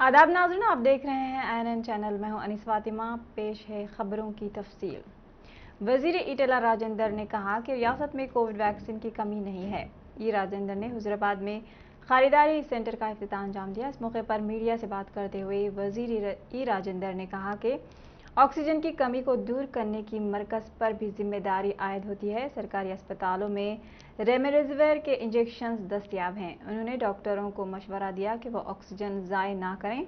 आदाब नाज़रीन, आप देख रहे हैं ANN चैनल। मैं हूं अनीस फातिमा। पेश है खबरों की तफसील। वजीर ईटेला राजेंद्र ने कहा कि रियासत में कोविड वैक्सीन की कमी नहीं है। ई राजेंद्र ने हुजराबाद में खरीदारी सेंटर का इफ्तिताह अंजाम दिया। इस मौके पर मीडिया से बात करते हुए वजीर ई राजेंद्र ने कहा कि ऑक्सीजन की कमी को दूर करने की मरकज़ पर भी जिम्मेदारी आयद होती है। सरकारी अस्पतालों में रेमडेसिविर के इंजेक्शन्स दस्तयाब हैं। उन्होंने डॉक्टरों को मशवरा दिया कि वह ऑक्सीजन ज़ाय ना करें।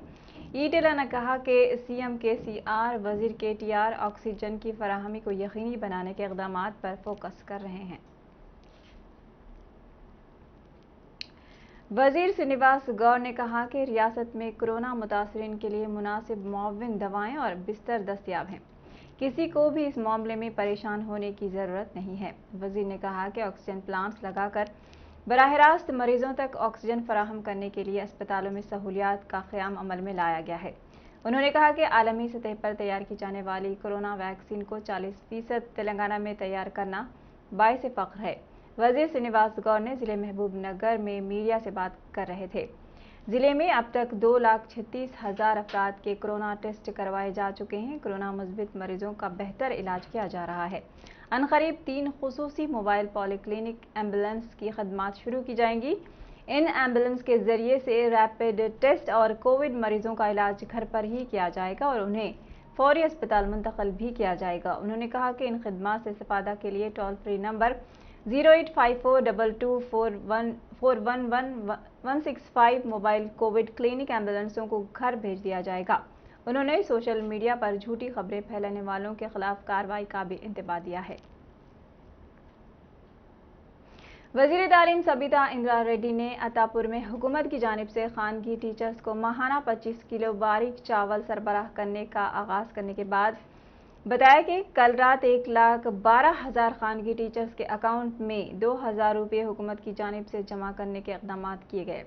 ईटेला ने कहा कि CM KCR वजीर KTR ऑक्सीजन की फराहमी को यकीनी बनाने के इक़दाम पर फोकस कर रहे हैं। वजीर श्रीनिवास गौर ने कहा कि रियासत में कोरोना मुतासरीन के लिए मुनासिब मुआविन दवाएं और बिस्तर दस्तयाब हैं। किसी को भी इस मामले में परेशान होने की ज़रूरत नहीं है। वजीर ने कहा कि ऑक्सीजन प्लांट्स लगाकर बराह रास्त मरीजों तक ऑक्सीजन फराहम करने के लिए अस्पतालों में सहूलियात का क़याम अमल में लाया गया है। उन्होंने कहा कि आलमी सतह पर तैयार की जाने वाली कोरोना वैक्सीन को 40% तेलंगाना में तैयार करना बाइस फ़ख्र है। वजीर श्रीनिवास गौर ने ज़िले महबूबनगर में मीडिया से बात कर रहे थे। ज़िले में अब तक 2,36,000 अफराद के कोरोना टेस्ट करवाए जा चुके हैं। कोरोना मुस्बित मरीजों का बेहतर इलाज किया जा रहा है। अनकरीब 3 खुसूसी मोबाइल पॉलीक्लिनिक एम्बुलेंस की खदमात शुरू की जाएंगी। इन एम्बुलेंस के जरिए से रैपिड टेस्ट और कोविड मरीजों का इलाज घर पर ही किया जाएगा और उन्हें फौरी अस्पताल मुंतकिल भी किया जाएगा। उन्होंने कहा कि इन खदमात से इस्तेफादा के लिए toll free number 08542241165 mobile covid clinic एम्बुलेंसों को घर भेज दिया जाएगा। उन्होंने सोशल मीडिया पर झूठी खबरें फैलाने वालों के खिलाफ कार्रवाई का भी इंतबाह दिया है। वज़ीर तालीम सबिता इंदिरा रेड्डी ने अतापुर में हुकूमत की जानिब से खानगी टीचर्स को माहाना 25 किलो बारीक चावल सरबराह करने का आगाज़ करने के बाद बताया कि कल रात 1,12,000 खानगी टीचर्स के अकाउंट में 2,000 रुपये हुकूमत की जानिब से जमा करने के इक़दाम किए गए।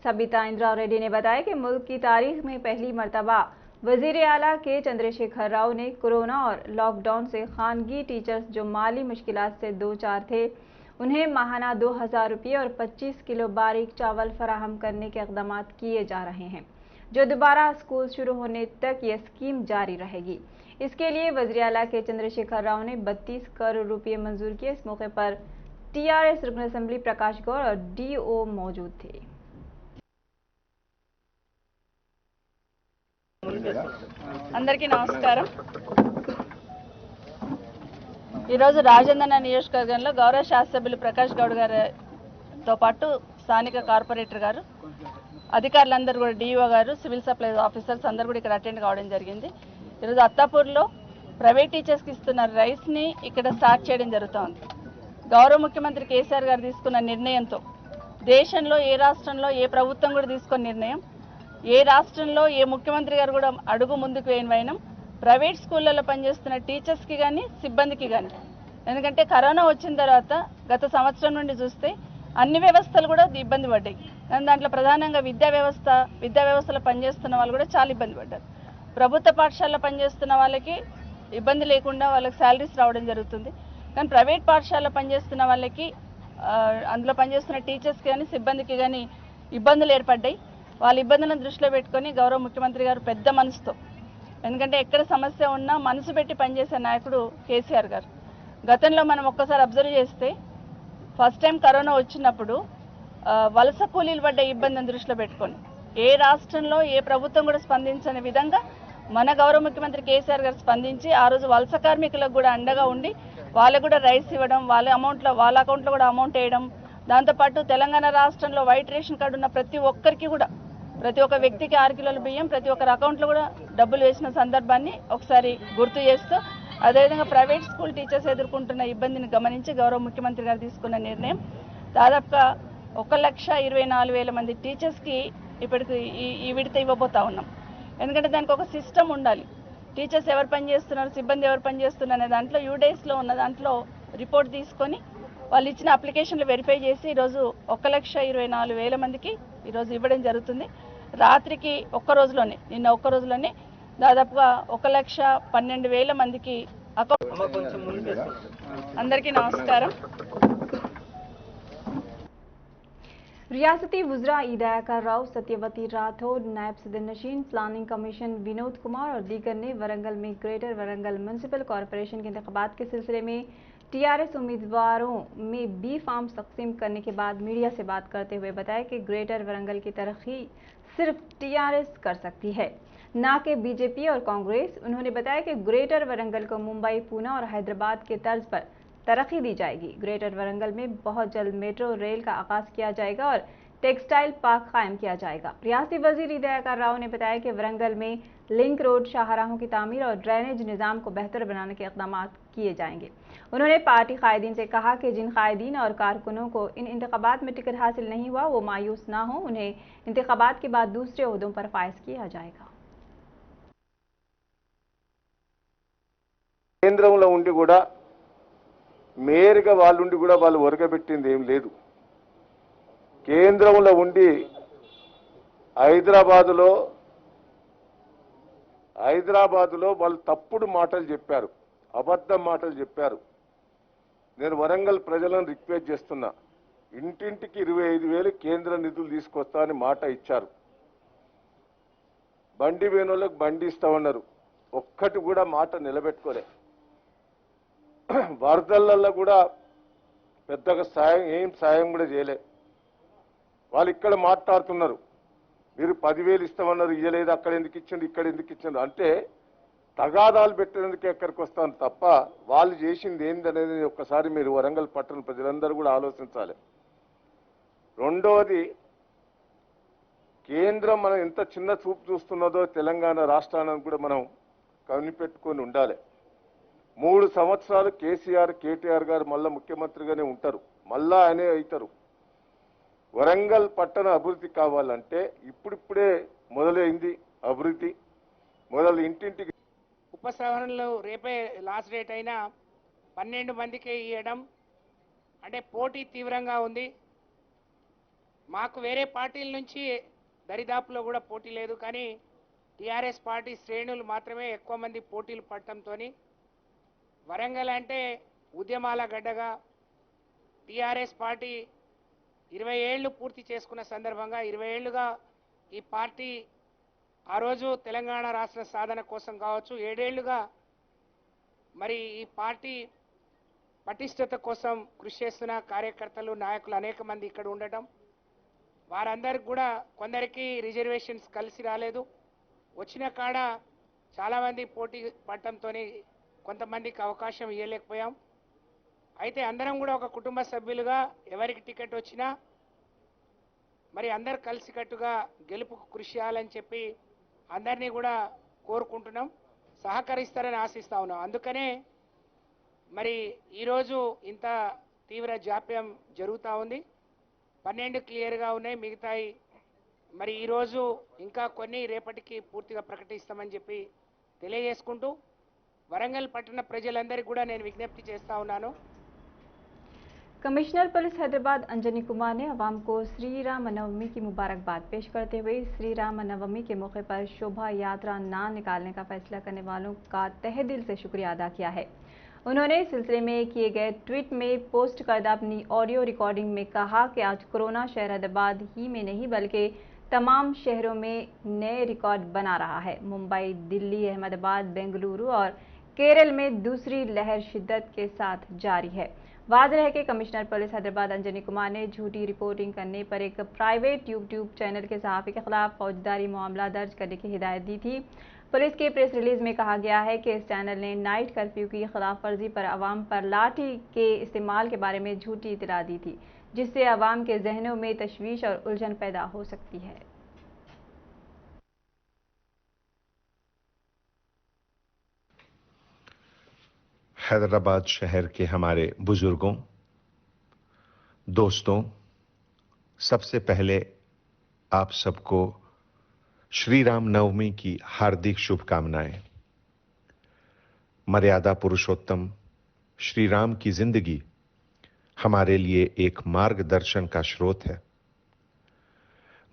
सबिता इंदिरा रेड्डी ने बताया कि मुल्क की तारीख में पहली मरतबा वज़ीर आला के चंद्रशेखर राव ने कोरोना और लॉकडाउन से खानगी टीचर्स जो माली मुश्किलात से दो चार थे उन्हें माहाना 2,000 रुपये और 25 किलो बारीक चावल फराहम करने के इक़दाम किए जा रहे हैं, जो दोबारा स्कूल शुरू होने तक ये स्कीम जारी रहेगी। इसके लिए वज़ीर आला के चंद्रशेखर राव ने 32 करोड़ रुपये मंजूर किए। इस मौके पर TRS रुकन असेंबली प्रकाश गौड़ और DO मौजूद थे। అందరికీ నమస్కారం। ఈరోజు రాజేంద్ర నియోజకవర్గంలో గౌరవ శాసనసభ్యులు ప్రకాష్ గౌడ్ గారితో పాటు స్థానిక కార్పొరేటర్ గారు అధికారులందరూ కూడా DO గారు సివిల్ సప్లైస్ ఆఫీసర్స్ అందరూ కూడా ఇక్కడ అటెండ్ కావడం జరిగింది। ఈరోజు అత్తాపూర్లో ప్రైవేట్ టీచర్స్కి ఇస్తున్న రైస్ని ఇక్కడ స్టార్ట్ చేయడం జరుగుతోంది। గౌరవ ముఖ్యమంత్రి కేసీఆర్ గారు తీసుకున్న నిర్ణయంతో దేశంలో ఏ రాష్ట్రంలో ఏ ప్రభుత్వం కూడా తీసుకున్న నిర్ణయం, ఏ రాష్ట్రంలో ఏ ముఖ్యమంత్రి గారు కూడా అడుగు ముందుకు వేయని వైనం ప్రైవేట్ స్కూళ్ళల్లో పనిచేస్తున్న టీచర్స్కి కానీ సిబ్బందికి కానీ। ఎందుకంటే కరోనా వచ్చిన తర్వాత గత సంవత్సరం నుండి చూస్తే అన్ని వ్యవస్థలు కూడా ఇబ్బంది పడ్డాయి। దాంట్లో ప్రధానంగా విద్యా వ్యవస్థలో పనిచేస్తున్న వాళ్ళు కూడా చాలా ఇబ్బంది పడ్డారు। ప్రభుత్వ పాఠశాలలో పనిచేస్తున్న వాళ్ళకి ఇబ్బంది లేకుండా వాళ్ళకి శాలరీస్ రావడం జరుగుతుంది, కానీ ప్రైవేట్ పాఠశాలలో పనిచేస్తున్న వాళ్ళకి అందులో పనిచేస్తున్న టీచర్స్కి కానీ సిబ్బందికి కానీ ఇబ్బందులు ఏర్పడ్డాయి। వాళ్ళ ఇబ్బందులను దృష్టిలో పెట్టుకొని గౌరవ ముఖ్యమంత్రి గారు పెద్ద మనసుతో, ఎందుకంటే ఎక్కడ సమస్య ఉన్నా మనసు పెట్టి పనిచేసే నాయకుడు కేసీఆర్ గారు। గతంలో మనం ఒక్కసారి అబ్జర్వ్ చేస్తే ఫస్ట్ టైం కరోనా వచ్చినప్పుడు వలస కూలీలు పడ్డ ఇబ్బందిని దృష్టిలో పెట్టుకొని ఏ రాష్ట్రంలో ఏ ప్రభుత్వం కూడా స్పందించని విధంగా మన గౌరవ ముఖ్యమంత్రి కేసీఆర్ గారు స్పందించి ఆ రోజు వలస కార్మికులకు కూడా అండగా ఉండి వాళ్ళకు కూడా రైస్ ఇవ్వడం, వాళ్ళ అకౌంట్లో కూడా అమౌంట్ వేయడం, దాంతోపాటు తెలంగాణ రాష్ట్రంలో వైట్ రేషన్ కార్డు ఉన్న ప్రతి ఒక్కరికి కూడా ప్రతి ఒక్క వ్యక్తికి 6 కిలోల బియ్యం ప్రతి ఒక్కరి అకౌంట్లో కూడా డబ్బులు వేసిన సందర్భాన్ని ఒకసారి గుర్తు చేస్తూ, అదేవిధంగా ప్రైవేట్ స్కూల్ టీచర్స్ ఎదుర్కొంటున్న ఇబ్బందిని గమనించి గౌరవ ముఖ్యమంత్రి గారు తీసుకున్న నిర్ణయం దాదాపుగా 1,24,000 మంది టీచర్స్కి ఇప్పటికి ఈ విడత ఇవ్వబోతా ఉన్నాం। ఎందుకంటే దానికి ఒక సిస్టమ్ ఉండాలి। టీచర్స్ ఎవరు పనిచేస్తున్నారు, సిబ్బంది ఎవరు పనిచేస్తున్నారు అనే దాంట్లో UDASలో ఉన్న దాంట్లో రిపోర్ట్ తీసుకొని వాళ్ళు ఇచ్చిన అప్లికేషన్లు వెరిఫై చేసి ఈరోజు 1,24,000 మందికి ఈరోజు ఇవ్వడం జరుగుతుంది। రాత్రికి నిన్న ఒక్క రోజులోనే దాదాపుగా 1,12,000 మందికి అకౌంట్। అందరికీ నమస్కారం। रियासती वुज़रा ईदयाकर राव, सत्यवती राठौर, नायब सदर नशीन, प्लानिंग कमीशन विनोद कुमार और दीगर ने वरंगल में ग्रेटर वरंगल म्यूनसिपल कॉरपोरेशन के इंतखाबात के सिलसिले में टीआरएस उम्मीदवारों में बी फार्म तकसीम करने के बाद मीडिया से बात करते हुए बताया कि ग्रेटर वरंगल की तरक्की सिर्फ टीआरएस कर सकती है, ना कि बीजेपी और कांग्रेस। उन्होंने बताया कि ग्रेटर वरंगल को मुंबई, पूना और हैदराबाद के तर्ज पर तरक्की दी जाएगी। ग्रेटर वरंगल में बहुत जल्द मेट्रो रेल का आगाज किया जाएगा और टेक्सटाइल पार्क कायम किया जाएगा। रियासती वजीर ईदयाकर राव ने बताया कि वरंगल में लिंक रोड, शाहराहों की तामीर और ड्रेनेज निज़ाम को बेहतर बनाने के इक़दाम किए जाएंगे। उन्होंने पार्टी कायदीन से कहा कि जिन कायदीन और कारकुनों को इन इंतखाबात में टिकट हासिल नहीं हुआ वो मायूस ना हो, उन्हें इंतखाबात के बाद दूसरे ओहदों पर फाइज किया जाएगा। కేంద్రంలో ఉండి కూడా మేయర్గా వాళ్ళుండి కూడా వాళ్ళు ఒరగబెట్టింది ఏం లేదు. కేంద్రంలో ఉండి హైదరాబాదులో వాళ్ళు తప్పుడు మాటలు చెప్పారు, అబద్ధం మాటలు చెప్పారు. నేను వరంగల్ ప్రజలను రిక్వెస్ట్ చేస్తున్నా, ఇంటింటికి 25,000 కేంద్ర నిధులు తీసుకొస్తా అని మాట ఇచ్చారు. బండి వేణులకు బండి ఇస్తామన్నారు, ఒక్కటి కూడా మాట నిలబెట్టుకోలే. వరదలలో కూడా పెద్దగా సాయం కూడా చేయలే. వాళ్ళు ఇక్కడ మాట్లాడుతున్నారు, మీరు 10,000 ఇస్తామన్నారు, ఇయ్యలేదు, అక్కడ ఎందుకు ఇచ్చిండు, ఇక్కడ ఎందుకు ఇచ్చిండు అంటే తగాదాలు పెట్టేందుకు ఎక్కడికి వస్తాను తప్ప వాళ్ళు చేసింది ఏందనేది ఒక్కసారి మీరు వరంగల్ పట్టణ ప్రజలందరూ కూడా ఆలోచించాలి. రెండవది, కేంద్రం మనం ఎంత చిన్న చూపు చూస్తున్నదో తెలంగాణ రాష్ట్రాన్ని కూడా మనం కనిపెట్టుకొని ఉండాలి. 3 సంవత్సరాలు కేసీఆర్, కేటీఆర్ గారు మళ్ళా ముఖ్యమంత్రిగానే ఉంటారు, మళ్ళా ఆయనే అవుతారు. వరంగల్ పట్టణ అభివృద్ధి కావాలంటే ఇప్పుడిప్పుడే మొదలైంది అభివృద్ధి. మొదలు ఇంటింటికి ఉపసంహరణలో రేపే లాస్ట్ డేట్ అయినా 12 మందికే ఇవ్వడం అంటే పోటీ తీవ్రంగా ఉంది. మాకు వేరే పార్టీల నుంచి దరిదాపులో కూడా పోటీ లేదు, కానీ టీఆర్ఎస్ పార్టీ శ్రేణులు మాత్రమే ఎక్కువ మంది పోటీలు పడటంతో వరంగల్ అంటే ఉద్యమాల గడ్డగా టీఆర్ఎస్ పార్టీ 20 ఏళ్లు పూర్తి చేసుకున్న సందర్భంగా 20 ఏళ్లుగా ఈ పార్టీ ఆ రోజు తెలంగాణ రాష్ట్ర సాధన కోసం కావచ్చు, 7 ఏళ్లుగా మరి ఈ పార్టీ పటిష్టత కోసం కృషి చేస్తున్న కార్యకర్తలు, నాయకులు అనేక మంది ఇక్కడ ఉండటం, వారందరికి కూడా కొందరికి రిజర్వేషన్స్ కలిసి రాలేదు, వచ్చిన కాడ చాలామంది పోటీ పడటంతో కొంతమందికి అవకాశం ఇవ్వలేకపోయాం. అయితే అందరం కూడా ఒక కుటుంబ సభ్యులుగా ఎవరికి టికెట్ వచ్చినా మరి అందరు కలిసికట్టుగా గెలుపుకు కృషి చేయాలని చెప్పి అందరినీ కూడా కోరుకుంటున్నాం, సహకరిస్తారని ఆశిస్తా ఉన్నాం. అందుకనే మరి ఈరోజు ఇంత తీవ్ర జాప్యం జరుగుతూ ఉంది. 12 క్లియర్గా ఉన్నాయి, మిగతాయి మరి ఈరోజు ఇంకా కొన్ని రేపటికి పూర్తిగా ప్రకటిస్తామని చెప్పి తెలియజేసుకుంటూ వరంగల్ పట్టణ ప్రజలందరికీ కూడా నేను విజ్ఞప్తి చేస్తా ఉన్నాను. कमिश्नर पुलिस हैदराबाद अंजनी कुमार ने अवाम को श्री राम नवमी की मुबारकबाद पेश करते हुए श्री राम नवमी के मौके पर शोभा यात्रा ना निकालने का फैसला करने वालों का तहे दिल से शुक्रिया अदा किया है। उन्होंने इस सिलसिले में किए गए ट्वीट में पोस्ट करदा अपनी ऑडियो रिकॉर्डिंग में कहा कि आज कोरोना शहर हैदराबाद ही में नहीं बल्कि तमाम शहरों में नए रिकॉर्ड बना रहा है। मुंबई, दिल्ली, अहमदाबाद, बेंगलुरु और केरल में दूसरी लहर शिद्दत के साथ जारी है। वाज़ेह है कि कमिश्नर पुलिस हैदराबाद अंजनी कुमार ने झूठी रिपोर्टिंग करने पर एक प्राइवेट यूट्यूब चैनल के सहाफ़ी के खिलाफ फौजदारी मामला दर्ज करने की हिदायत दी थी। पुलिस के प्रेस रिलीज में कहा गया है कि इस चैनल ने नाइट कर्फ्यू की खिलाफ वर्जी पर अवाम पर लाठी के इस्तेमाल के बारे में झूठी इतला दी थी, जिससे अवाम के जहनों में तशवीश और उलझन पैदा हो सकती है। हैदराबाद शहर के हमारे बुजुर्गों, दोस्तों, सबसे पहले आप सबको श्री राम नवमी की हार्दिक शुभकामनाएं। मर्यादा पुरुषोत्तम श्री राम की जिंदगी हमारे लिए एक मार्गदर्शन का स्रोत है।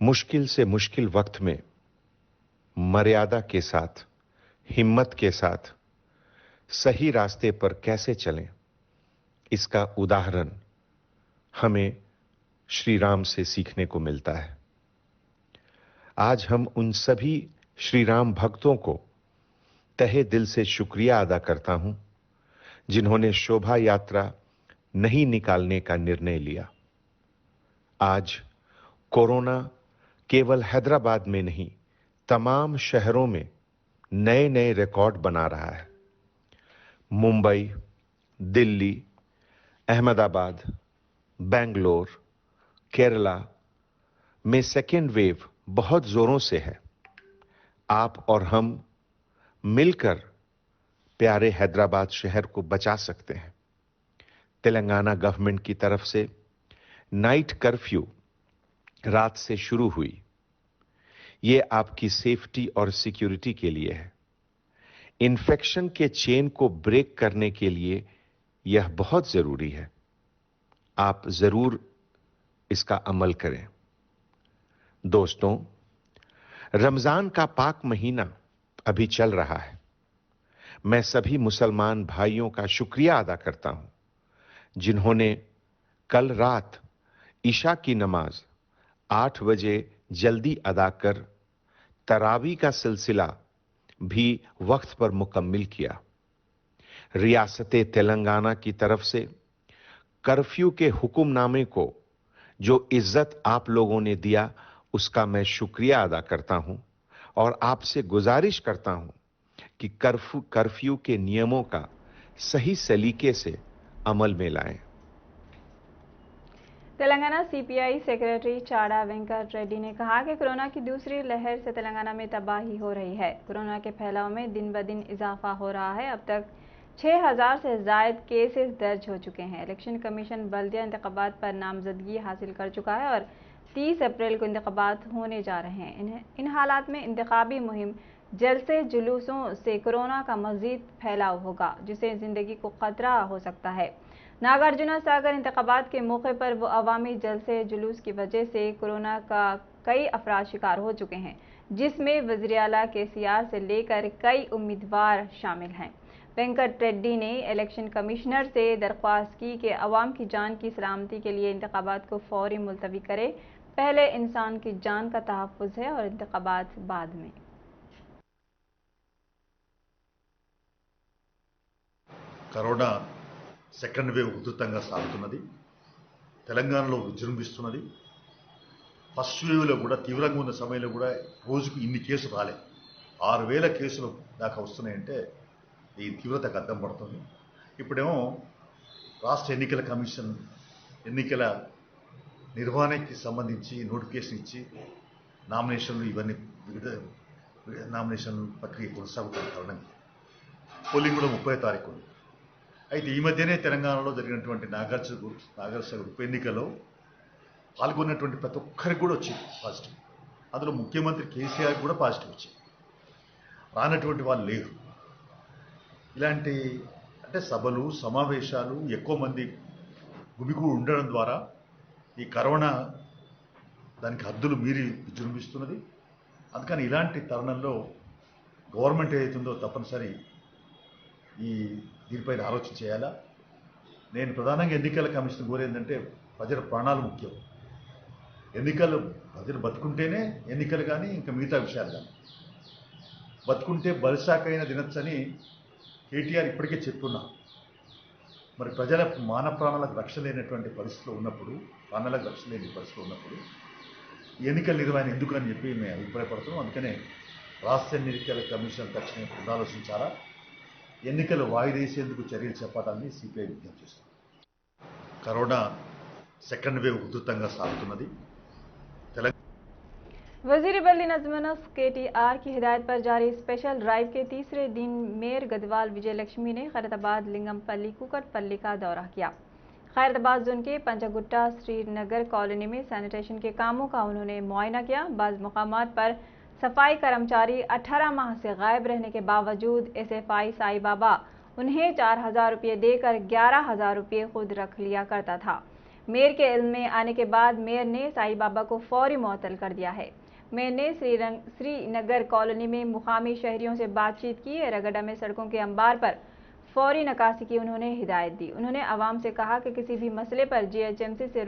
मुश्किल से मुश्किल वक्त में मर्यादा के साथ, हिम्मत के साथ सही रास्ते पर कैसे चलें, इसका उदाहरण हमें श्री राम से सीखने को मिलता है। आज हम उन सभी श्री राम भक्तों को तहे दिल से शुक्रिया अदा करता हूं जिन्होंने शोभा यात्रा नहीं निकालने का निर्णय लिया। आज कोरोना केवल हैदराबाद में नहीं, तमाम शहरों में नए नए रिकॉर्ड बना रहा है। मुंबई, दिल्ली, अहमदाबाद, बेंगलोर, केरला में सेकेंड वेव बहुत जोरों से है। आप और हम मिलकर प्यारे हैदराबाद शहर को बचा सकते हैं। तेलंगाना गवर्नमेंट की तरफ से नाइट कर्फ्यू रात से शुरू हुई। यह आपकी सेफ्टी और सिक्योरिटी के लिए है। इन्फेक्शन के चेन को ब्रेक करने के लिए यह बहुत जरूरी है। आप जरूर इसका अमल करें। दोस्तों, रमजान का पाक महीना अभी चल रहा है। मैं सभी मुसलमान भाइयों का शुक्रिया अदा करता हूं जिन्होंने कल रात ईशा की नमाज 8 बजे जल्दी अदा कर तरावी का सिलसिला भी वक्त पर मुकम्मिल किया। रियासत तेलंगाना की तरफ से कर्फ्यू के हुक्मनामे को जो इज्जत आप लोगों ने दिया उसका मैं शुक्रिया अदा करता हूं और आपसे गुजारिश करता हूं कि कर्फ्यू के नियमों का सही सलीके से अमल में लाएं। तेलंगाना सीपीआई सेक्रेटरी चाड़ा वेंकट रेड्डी ने कहा कि कोरोना की दूसरी लहर से तेलंगाना में तबाही हो रही है। कोरोना के फैलाव में दिन ब दिन इजाफा हो रहा है। अब तक 6000 से ज़ायद केसेस दर्ज हो चुके हैं। इलेक्शन कमीशन बल्दिया इंतखाबात पर नामजदगी हासिल कर चुका है और 30 अप्रैल को इंतखाबात होने जा रहे हैं। इन हालात में इंतखाबी मुहिम जलसे जुलूसों से कोरोना का मजीद फैलाव होगा, जिससे जिंदगी को खतरा हो सकता है। नागार्जुना सागर इंतखाबात के मौके पर वो अवामी जलसे जुलूस की वजह से कोरोना का कई अफराद शिकार हो चुके हैं, जिसमें वज़ीर आला केसीआर से लेकर कई उम्मीदवार शामिल हैं। वेंकट रेड्डी ने इलेक्शन कमिश्नर से दरख्वास्त की कि अवाम की जान की सलामती के लिए इंतखाबात को फौरी मुलतवी करे। पहले इंसान की जान का तहफ़्फ़ुज़ है और इंतखाबात बाद में। కరోనా సెకండ్ వేవ్ ఉధృతంగా సాగుతున్నది. తెలంగాణలో విజృంభిస్తున్నది. ఫస్ట్ వేవ్లో కూడా తీవ్రంగా ఉన్న సమయంలో కూడా రోజుకు ఇన్ని కేసులు రాలేదు. 6000 కేసులు దాకా వస్తున్నాయంటే ఈ తీవ్రతకు అద్దం పడుతుంది. ఇప్పుడేమో రాష్ట్ర ఎన్నికల కమిషన్ ఎన్నికల నిర్వహణకి సంబంధించి నోటిఫికేషన్ ఇచ్చి నామినేషన్లు ఇవన్నీ వివిధ నామినేషన్ ప్రక్రియ కొనసాగుతున్న కారణంగా పోలింగ్ కూడా 30వ తారీఖు ఉంది. అయితే ఈ మధ్యనే తెలంగాణలో జరిగినటువంటి నాగార్జున ఉప ఎన్నికలో పాల్గొన్నటువంటి ప్రతి ఒక్కరికి కూడా వచ్చింది పాజిటివ్. అందులో ముఖ్యమంత్రి కేసీఆర్ కూడా పాజిటివ్ వచ్చింది. రానటువంటి వాళ్ళు లేరు. ఇలాంటి అంటే సభలు సమావేశాలు ఎక్కువ మంది గుమిగూడి ఉండడం ద్వారా ఈ కరోనా దానికి హద్దులు మీరి విజృంభిస్తున్నది. అందుకని ఇలాంటి తరుణంలో గవర్నమెంట్ ఏదైతుందో తప్పనిసరి దీనిపైన ఆలోచన చేయాలా. నేను ప్రధానంగా ఎన్నికల కమిషన్ కోరేందంటే ప్రజల ప్రాణాలు ముఖ్యం. ఎన్నికలు ప్రజలు బతుకుంటేనే ఎన్నికలు కానీ ఇంకా మిగతా విషయాలు కానీ బతుకుంటే బలిశాఖైన తినొచ్చని కేటీఆర్ ఇప్పటికే చెప్తున్నా. మరి ప్రజల ప్రాణాలకు రక్షణ లేనటువంటి పరిస్థితిలో ఉన్నప్పుడు, ప్రాణాలకు రక్షణ లేని పరిస్థితిలో ఉన్నప్పుడు ఎన్నికల నిర్వహణ ఎందుకని చెప్పి మేము అభిప్రాయపడుతున్నాం. అందుకనే రాష్ట్ర ఎన్నికల కమిషన్ తక్షణమే పునరాలోచించాలా, ఎన్నికలు వాయిదేసేందుకు చర్యలు చేపట్టాలని సిపిఐ విజ్ఞప్తి చేస్తుంది. కరోనా సెకండ్ వేవ్ ఉధృతంగా సాగుతున్నది. वज़ीर बल्दी नज़्म-ओ-नस्क़ KTR की हिदायत पर जारी स्पेशल ड्राइव के तीसरे दिन मेयर गदवाल विजय लक्ष्मी ने खैरताबाद, लिंगमपल्ली, कुकटपल्ली का दौरा किया। खैरताबाद जोन के पंचगुट्टा श्रीनगर कॉलोनी में सैनिटेशन के कामों का उन्होंने मुआयना किया। बाज़ मुकामात पर सफाई कर्मचारी 18 माह से गायब रहने के बावजूद SFI साई बाबा उन्हें 4000 रुपये देकर 11000 रुपये खुद रख लिया करता था। मेयर के इल्म में आने के बाद मेयर ने साई बाबा को फौरी मुअत्तल कर दिया है। मेयर ने श्रीनगर कॉलोनी में मुकामी शहरियों से बातचीत की। रगड़ा में सड़कों के अंबार पर फौरी नकासी की उन्होंने हिदायत दी। उन्होंने आवाम से कहा कि किसी भी मसले पर जीएचएमसी से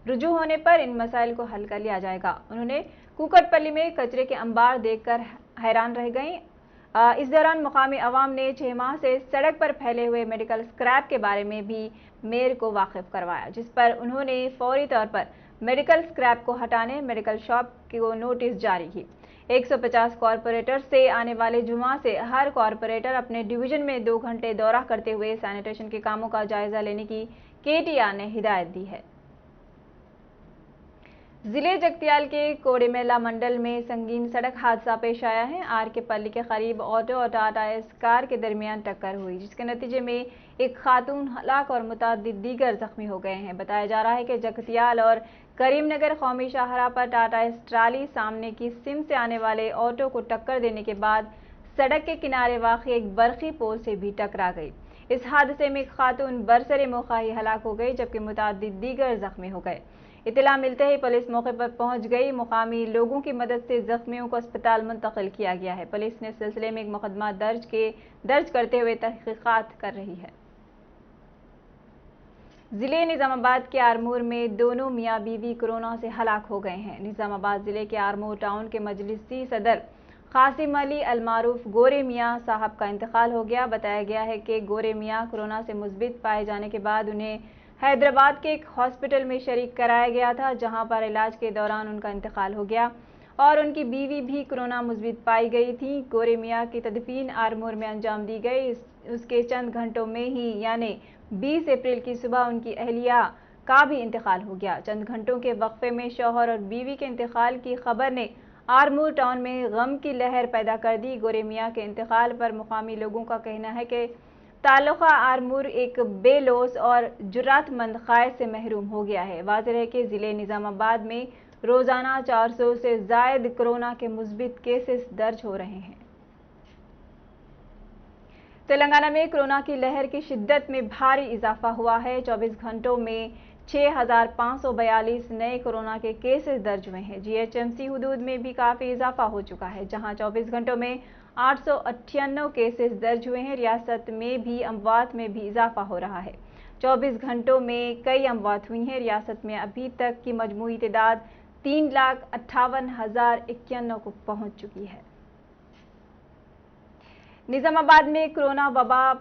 रुजू होने पर इन मसाइल को हल कर लिया जाएगा। उन्होंने कुकटपल्ली में कचरे के अंबार देखकर हैरान रह गईं। इस दौरान मुकामी अवाम ने 6 माह से सड़क पर फैले हुए मेडिकल स्क्रैप के बारे में भी मेयर को वाकिफ करवाया, जिस पर उन्होंने फौरी तौर पर मेडिकल स्क्रैप को हटाने मेडिकल शॉप को नोटिस जारी की। 150 कॉरपोरेटर से आने वाले जुमा से हर कॉरपोरेटर अपने डिवीजन में 2 घंटे दौरा करते हुए सैनिटेशन के कामों का जायजा लेने की केटीआर ने हिदायत दी है। जिले जगतियाल के कोड़ेमेला मंडल में संगीन सड़क हादसा पेश आया है। आर के पल्ली के करीब ऑटो और टाटा एस कार के दरमियान टक्कर हुई, जिसके नतीजे में एक खातून हलाक और मुतादिद दीगर जख्मी हो गए हैं। बताया जा रहा है कि जगतियाल और करीमनगर कौमी शाहराह पर टाटा एस ट्राली सामने की सिम से आने वाले ऑटो को टक्कर देने के बाद सड़क के किनारे वाक़ई एक बरक़ी पोल से भी टकरा गई। इस हादसे में एक खातून बरसरे मौका ही हलाक हो गई, जबकि मुतादिद दीगर जख्मी हो गए। इत्तला मिलते ही पुलिस मौके पर पहुंच गई। मुकामी लोगों की मदद से जख्मियों को अस्पताल मुंतकिल किया गया है। पुलिस ने इस सिलसिले में एक मुकदमा दर्ज करते हुए तहकीकात कर रही है। जिले निजामाबाद के आरमूर में दोनों मियाँ बीवी कोरोना से हलाक हो गए हैं। निजामाबाद जिले के आरमूर टाउन के मजलिसी सदर कासिम अली अलमारूफ गोरे मियाँ साहब का इंतकाल हो गया। बताया गया है कि गोरे मियाँ कोरोना से मुस्बित पाए जाने के बाद उन्हें हैदराबाद के एक हॉस्पिटल में शरीक कराया गया था, जहां पर इलाज के दौरान उनका इंतकाल हो गया और उनकी बीवी भी कोरोना मुस्बित पाई गई थी। गोरे मियाँ की तदफीन आरमूर में अंजाम दी गई। उसके चंद घंटों में ही यानी 20 अप्रैल की सुबह उनकी अहलिया का भी इंतकाल हो गया। चंद घंटों के वक्फे में शौहर और बीवी के इंतकाल की खबर ने आरमूर टाउन में गम की लहर पैदा कर दी। गोरे मियाँ के इंतकाल पर मुकामी लोगों का कहना है कि ताल्लुका आरमूर एक बेलोस और जुर्रतमंद क़ायद से महरूम हो गया है। वाज़ेह है कि ज़िले निज़ामाबाद में रोज़ाना 400 से ज़ायद कोरोना के मुस्बित केसेस दर्ज हो रहे हैं। तेलंगाना में कोरोना की लहर की शिद्दत में भारी इजाफा हुआ है। 24 घंटों में 6542 नए कोरोना के केसेस दर्ज हुए हैं। जीएचएमसी हुदूद में भी काफ़ी इजाफा हो चुका है, जहां 24 घंटों में 898 केसेस दर्ज हुए हैं। रियासत में भी अमवात में भी इजाफा हो रहा है। 24 घंटों में कई अमवात हुई हैं। रियासत में अभी तक की मजमूई तादाद 3,58,091 को पहुंच चुकी है। निजामाबाद में कोरोना वबा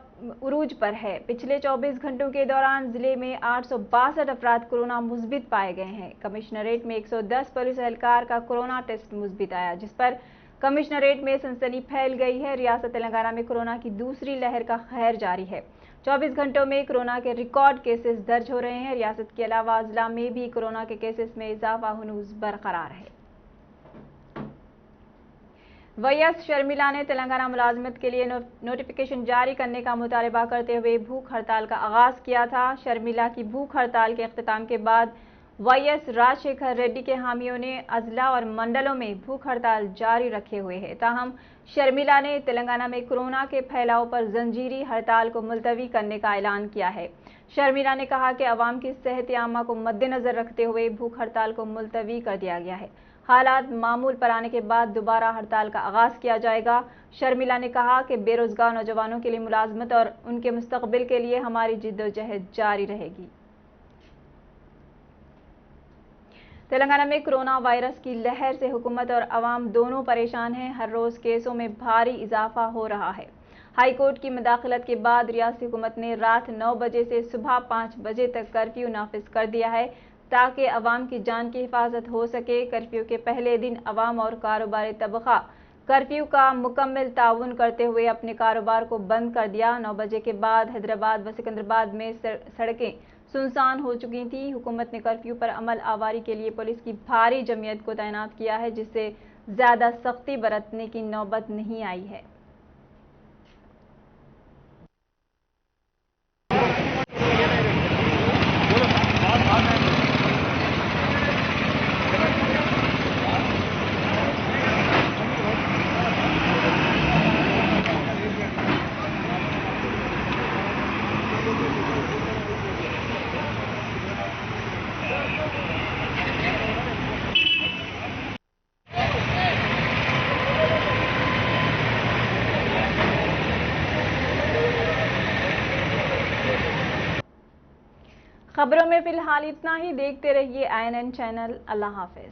उरूज पर है। पिछले 24 घंटों के दौरान जिले में 862 अफराद कोरोना मुस्बित पाए गए हैं। कमिश्नरेट में 110 पुलिस एहलकार का कोरोना टेस्ट मुस्बित आया, जिस पर कमिश्नरेट में सनसनी फैल गई है। रियासत तेलंगाना में कोरोना की दूसरी लहर का कहर जारी है। 24 घंटों में कोरोना के रिकॉर्ड केसेस दर्ज हो रहे हैं। रियासत के अलावा अजला में भी कोरोना के केसेस में इजाफा हनूज बरकरार है। वैएस शर्मिला ने तेलंगाना मुलाजमत के लिए नोटिफिकेशन जारी करने का मुतालबा करते हुए भूख हड़ताल का आगाज किया था। शर्मिला की भूख हड़ताल के अख्तिताम के बाद वैएस राजशेखर रेड्डी के हामियों ने अजला और मंडलों में भूख हड़ताल जारी रखे हुए है। ताहम शर्मिला ने तेलंगाना में कोरोना के फैलाव पर जंजीरी हड़ताल को मुलतवी करने का ऐलान किया है। शर्मिला ने कहा कि अवाम की सेहत आमा को मद्देनजर रखते हुए भूख हड़ताल को मुलतवी कर दिया गया है। हालात मामूल पर आने के बाद दोबारा हड़ताल का आगाज किया जाएगा। शर्मिला ने कहा कि बेरोजगार नौजवानों के लिए मुलाजमत और उनके मुस्तकबिल के लिए हमारी जिद्दोजहद जारी रहेगी। तेलंगाना में कोरोना वायरस की लहर से हुकूमत और अवाम दोनों परेशान हैं। हर रोज केसों में भारी इजाफा हो रहा है। हाई कोर्ट की मुदाखलत के बाद रियासती हुकूमत ने रात 9 बजे से सुबह 5 बजे तक कर्फ्यू नाफिज कर दिया है, ताकि अवाम की जान की हिफाजत हो सके। कर्फ्यू के पहले दिन अवाम और कारोबारी तबका कर्फ्यू का मुकम्मल ताउन करते हुए अपने कारोबार को बंद कर दिया। 9 बजे के बाद हैदराबाद व सिकंदराबाद में सड़कें सुनसान हो चुकी थी। हुकूमत ने कर्फ्यू पर अमल आवारी के लिए पुलिस की भारी जमीयत को तैनात किया है, जिससे ज्यादा सख्ती बरतने की नौबत नहीं आई है। खबरों में फिलहाल इतना ही। देखते रहिए INN चैनल। अल्लाह हाफिज।